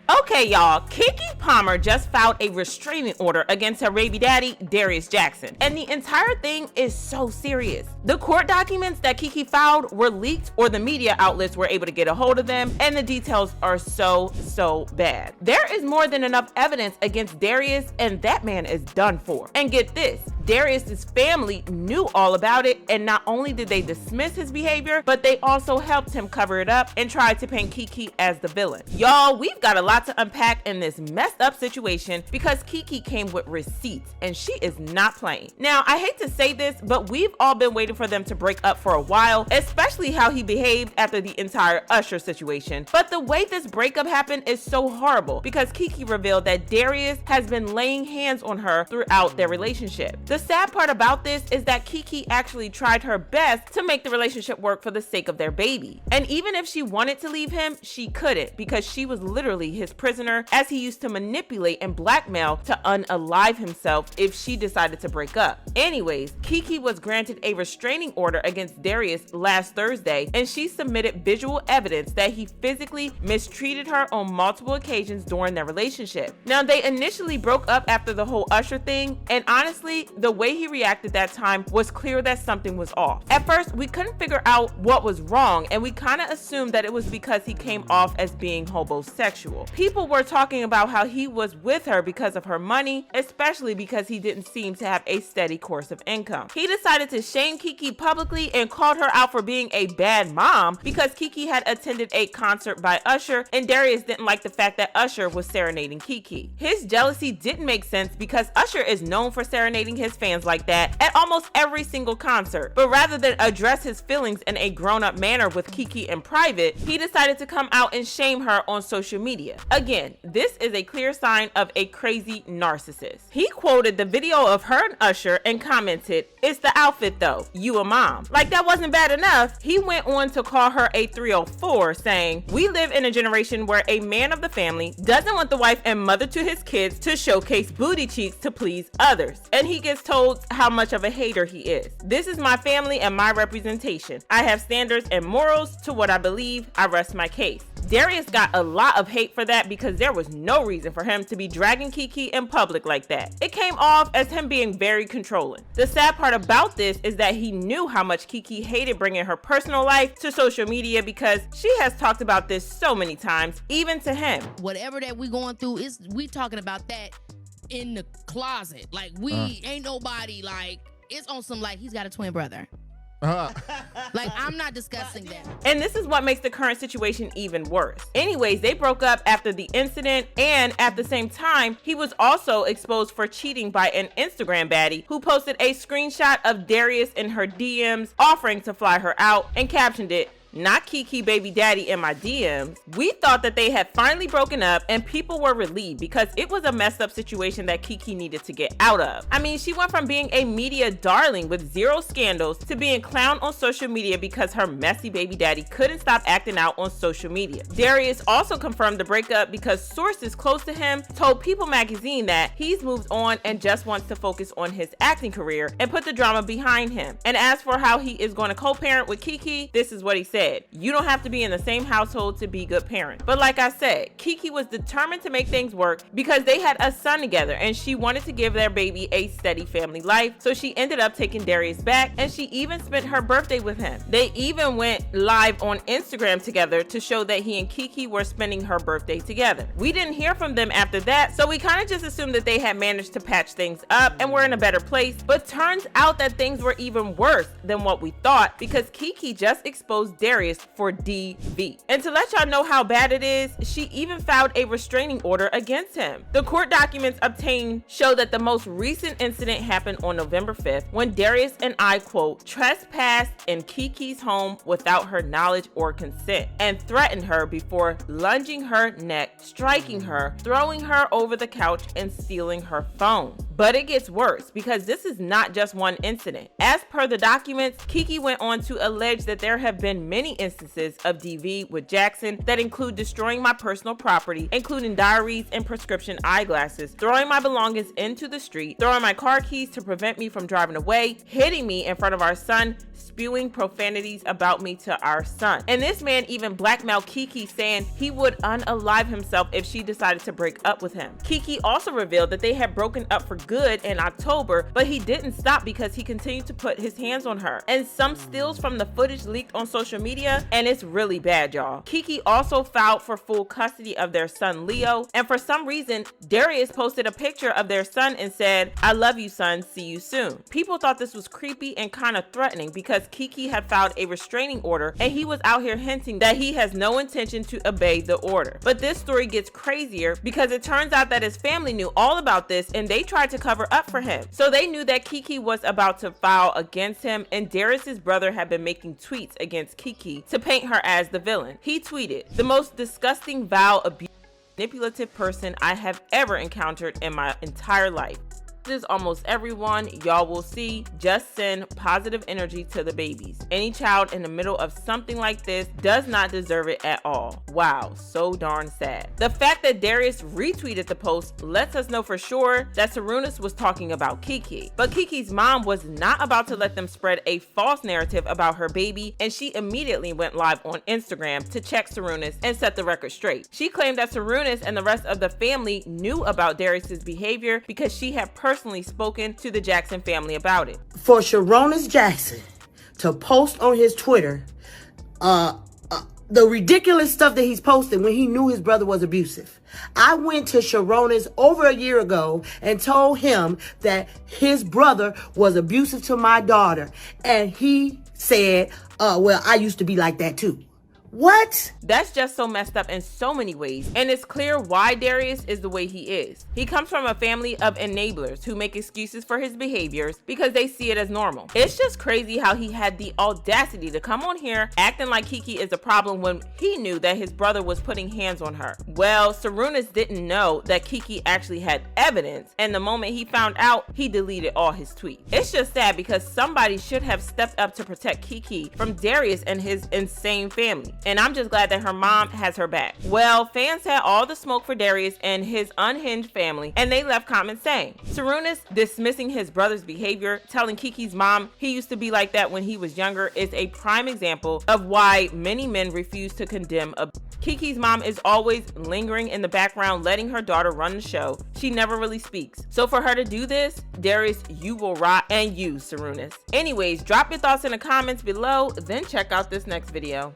Okay, y'all, Keke Palmer just filed a restraining order against her baby daddy, Darius Jackson. And the entire thing is so serious. The court documents that Keke filed were leaked, or the media outlets were able to get a hold of them, and the details are so bad. There is more than enough evidence against Darius, and that man is done for. And get this, Darius's family knew all about it, and not only did they dismiss his behavior, but they also helped him cover it up and tried to paint Keke as the villain. Y'all, we've got a lot to unpack in this messed up situation because Keke came with receipts, and she is not playing. Now, I hate to say this, but we've all been waiting for them to break up for a while, especially how he behaved after the entire Usher situation. But the way this breakup happened is so horrible because Keke revealed that Darius has been laying hands on her throughout their relationship. The sad part about this is that Keke actually tried her best to make the relationship work for the sake of their baby. And even if she wanted to leave him, she couldn't because she was literally his prisoner, as he used to manipulate and blackmail to unalive himself if she decided to break up. Anyways, Keke was granted a restraining order against Darius last Thursday, and she submitted visual evidence that he physically mistreated her on multiple occasions during their relationship. Now, they initially broke up after the whole Usher thing, and honestly, the way he reacted that time was clear that something was off. At first, we couldn't figure out what was wrong, and we kind of assumed that it was because he came off as being homosexual. People were talking about how he was with her because of her money, especially because he didn't seem to have a steady course of income. He decided to shame Keke publicly and called her out for being a bad mom because Keke had attended a concert by Usher, and Darius didn't like the fact that Usher was serenading Keke. His jealousy didn't make sense because Usher is known for serenading his fans like that at almost every single concert. But rather than address his feelings in a grown-up manner with Keke in private, he decided to come out and shame her on social media. Again, this is a clear sign of a crazy narcissist. He quoted the video of her and Usher and commented, "It's the outfit though, you a mom." Like that wasn't bad enough, he went on to call her a 304, saying, "We live in a generation where a man of the family doesn't want the wife and mother to his kids to showcase booty cheeks to please others, and he gets told how much of a hater he is. This is my family and my representation. I have standards and morals to what I believe. I rest my case." Darius got a lot of hate for that because there was no reason for him to be dragging Keke in public like that. It came off as him being very controlling. The sad part about this is that he knew how much Keke hated bringing her personal life to social media because she has talked about this so many times, even to him. Whatever that we going through, we talking about that in the closet. Like we ain't nobody like, it's on some like he's got a twin brother. Like, I'm not discussing that. And this is what makes the current situation even worse. Anyways, they broke up after the incident, and at the same time, he was also exposed for cheating by an Instagram baddie who posted a screenshot of Darius in her DMs offering to fly her out and captioned it, "Not Keke baby daddy in my DMs." We thought that they had finally broken up, and people were relieved because it was a messed up situation that Keke needed to get out of. I mean, she went from being a media darling with zero scandals to being clowned on social media because her messy baby daddy couldn't stop acting out on social media. Darius also confirmed the breakup because sources close to him told People magazine that he's moved on and just wants to focus on his acting career and put the drama behind him. And as for how he is going to co-parent with Keke, this is what he said. You don't have to be in the same household to be good parents. But like I said, Keke was determined to make things work because they had a son together and she wanted to give their baby a steady family life. So she ended up taking Darius back, and she even spent her birthday with him. They even went live on Instagram together to show that he and Keke were spending her birthday together. We didn't hear from them after that, so we kind of just assumed that they had managed to patch things up and were in a better place. But turns out that things were even worse than what we thought because Keke just exposed Darius for DV. And to let y'all know how bad it is, she even filed a restraining order against him. The court documents obtained show that the most recent incident happened on November 5th when Darius and I, quote, trespassed in Keke's home without her knowledge or consent and threatened her before lunging her neck, striking her, throwing her over the couch, and stealing her phone. But it gets worse because this is not just one incident. As per the documents, Keke went on to allege that there have been many instances of DV with Jackson that include destroying my personal property, including diaries and prescription eyeglasses, throwing my belongings into the street, throwing my car keys to prevent me from driving away, hitting me in front of our son, spewing profanities about me to our son. And this man even blackmailed Keke, saying he would unalive himself if she decided to break up with him. Keke also revealed that they had broken up for good in October, but he didn't stop because he continued to put his hands on her. And some stills from the footage leaked on social media, and it's really bad, y'all. Keke also filed for full custody of their son Leo, and for some reason, Darius posted a picture of their son and said, "I love you, son, see you soon." People thought this was creepy and kind of threatening because Keke had filed a restraining order, and he was out here hinting that he has no intention to obey the order. But this story gets crazier because it turns out that his family knew all about this and they tried to cover up for him. So they knew that Keke was about to file against him, and Darius's brother had been making tweets against Keke to paint her as the villain. He tweeted, "The most disgusting, vile, abusive, manipulative person I have ever encountered in my entire life. Is almost everyone y'all will see. Just send positive energy to the babies. Any child in the middle of something like this does not deserve it at all." Wow, so darn sad. The fact that Darius retweeted the post lets us know for sure that Sarunas was talking about Keke. But Keke's mom was not about to let them spread a false narrative about her baby, and she immediately went live on Instagram to check Sarunas and set the record straight. She claimed that Sarunas and the rest of the family knew about Darius's behavior because she had personally spoken to the Jackson family about it. For Darius Jackson to post on his Twitter the ridiculous stuff that he's posted when he knew his brother was abusive. I went to Sharonis over a year ago and told him that his brother was abusive to my daughter, and he said, well, I used to be like that too. What? That's just so messed up in so many ways, and it's clear why Darius is the way he is. He comes from a family of enablers who make excuses for his behaviors because they see it as normal. It's just crazy how he had the audacity to come on here acting like Keke is a problem when he knew that his brother was putting hands on her. Well, Sarunas didn't know that Keke actually had evidence, and the moment he found out, he deleted all his tweets. It's just sad because somebody should have stepped up to protect Keke from Darius and his insane family. And I'm just glad that her mom has her back. Well, fans had all the smoke for Darius and his unhinged family, and they left comments saying, Sarunas dismissing his brother's behavior, telling Keke's mom he used to be like that when he was younger, is a prime example of why many men refuse to condemn abuse. Keke's mom is always lingering in the background, letting her daughter run the show. She never really speaks. So for her to do this, Darius, you will rot, and you, Sarunas. Anyways, drop your thoughts in the comments below, then check out this next video.